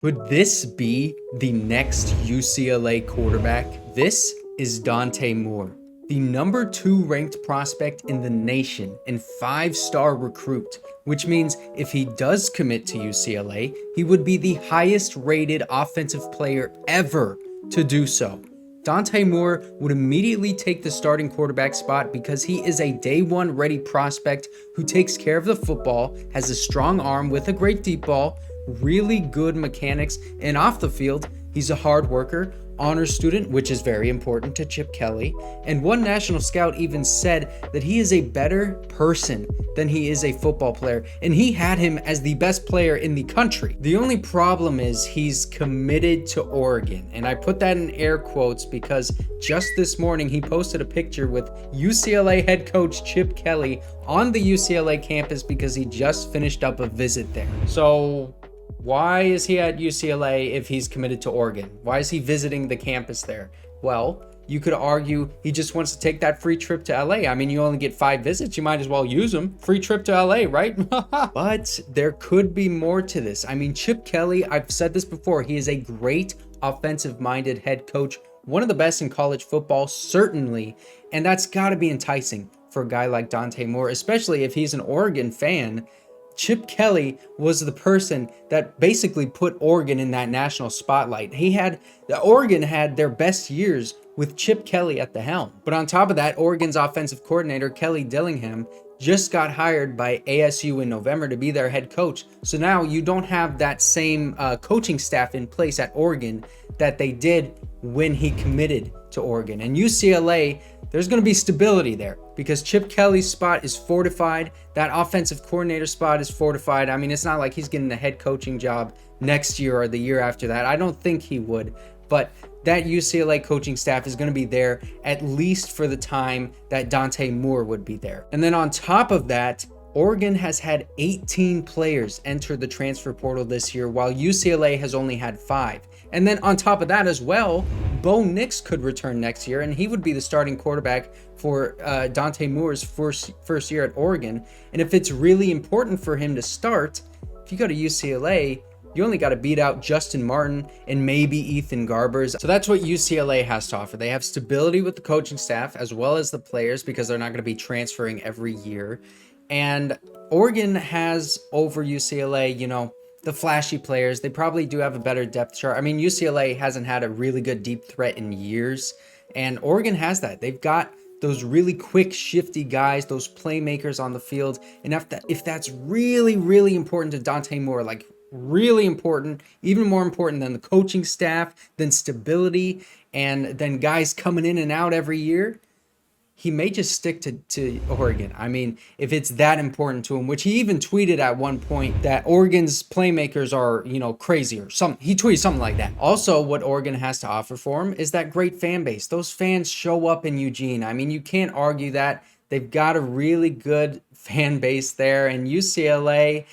Could this be the next UCLA quarterback? This is Dante Moore, the number 2 ranked prospect in the nation and 5-star recruit, which means if he does commit to UCLA, he would be the highest rated offensive player ever to do so. Dante Moore would immediately take the starting quarterback spot because he is a day one ready prospect who takes care of the football, has a strong arm with a great deep ball, really good mechanics, and off the field, he's a hard worker, honor student, which is very important to Chip Kelly, and one national scout even said that he is a better person than he is a football player, and he had him as the best player in the country. The only problem is he's committed to Oregon, and I put that in air quotes because just this morning he posted a picture with UCLA head coach Chip Kelly on the UCLA campus because he just finished up a visit there. So why is he at UCLA if he's committed to Oregon? Why is he visiting the campus there? Well, you could argue he just wants to take that free trip to LA. I mean, you only get 5 visits. You might as well use them. Free trip to LA, right? But there could be more to this. I mean, Chip Kelly, I've said this before, he is a great offensive-minded head coach, one of the best in college football, certainly. And that's got to be enticing for a guy like Dante Moore, especially if he's an Oregon fan. Chip Kelly was the person that basically put Oregon in that national spotlight. Oregon had their best years with Chip Kelly at the helm. But on top of that, Oregon's offensive coordinator, Kenny Dillingham, just got hired by ASU in November to be their head coach. So now you don't have that same coaching staff in place at Oregon that they did when he committed to Oregon. And UCLA, there's going to be stability there because Chip Kelly's spot is fortified. That offensive coordinator spot is fortified. I mean, it's not like he's getting a head coaching job next year or the year after that. I don't think he would, but that UCLA coaching staff is going to be there at least for the time that Dante Moore would be there. And then on top of that, Oregon has had 18 players enter the transfer portal this year, while UCLA has only had 5. And then on top of that as well, Bo Nix could return next year, and he would be the starting quarterback for Dante Moore's first year at Oregon. And if it's really important for him to start, if you go to UCLA, you only got to beat out Justin Martin and maybe Ethan Gargers. So that's what UCLA has to offer. They have stability with the coaching staff as well as the players because they're not going to be transferring every year. And Oregon has over UCLA, the flashy players. They probably do have a better depth chart. I mean, UCLA hasn't had a really good deep threat in years, and Oregon has that. They've got those really quick, shifty guys, those playmakers on the field. And if that's really, really important to Dante Moore, like really important, even more important than the coaching staff, than stability, and then guys coming in and out every year, he may just stick to Oregon. I mean, if it's that important to him, which he even tweeted at one point that Oregon's playmakers are, crazy or something. He tweeted something like that. Also, what Oregon has to offer for him is that great fan base. Those fans show up in Eugene. I mean, you can't argue that. They've got a really good fan base there. And UCLA,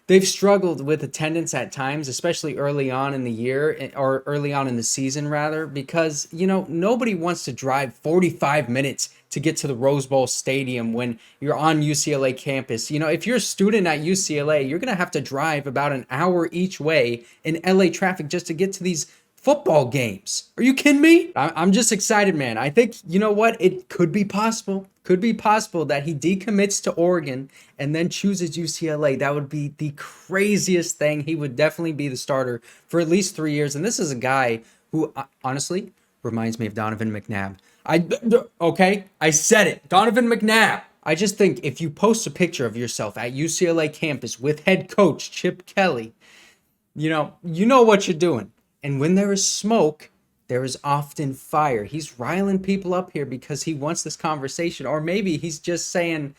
they've struggled with attendance at times, especially early on in the year, or early on in the season rather, because, nobody wants to drive 45 minutes to get to the Rose Bowl Stadium when you're on UCLA campus. If you're a student at UCLA, you're going to have to drive about an hour each way in LA traffic just to get to these football games. Are you kidding me? I'm just excited, man. I think, it could be possible. Could be possible that he decommits to Oregon and then chooses UCLA. That would be the craziest thing. He would definitely be the starter for at least 3 years. And this is a guy who honestly reminds me of Donovan McNabb. I said it. Donovan McNabb. I just think if you post a picture of yourself at UCLA campus with head coach Chip Kelly, you know what you're doing. And when there is smoke, there is often fire. He's riling people up here because he wants this conversation. Or maybe he's just saying,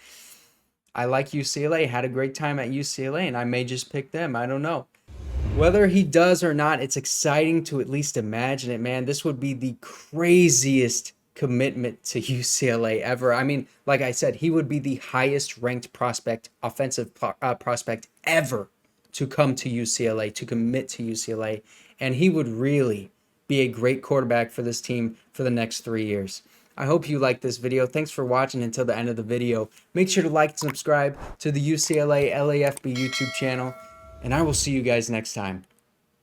I like UCLA, had a great time at UCLA, and I may just pick them. I don't know. Whether he does or not, it's exciting to at least imagine it, man. This would be the craziest commitment to UCLA ever. I mean, like I said, he would be the highest ranked prospect, offensive prospect ever to come to UCLA, to commit to UCLA. And he would really be a great quarterback for this team for the next 3 years. I hope you liked this video. Thanks for watching until the end of the video. Make sure to like and subscribe to the UCLA LAFB YouTube channel, and I will see you guys next time.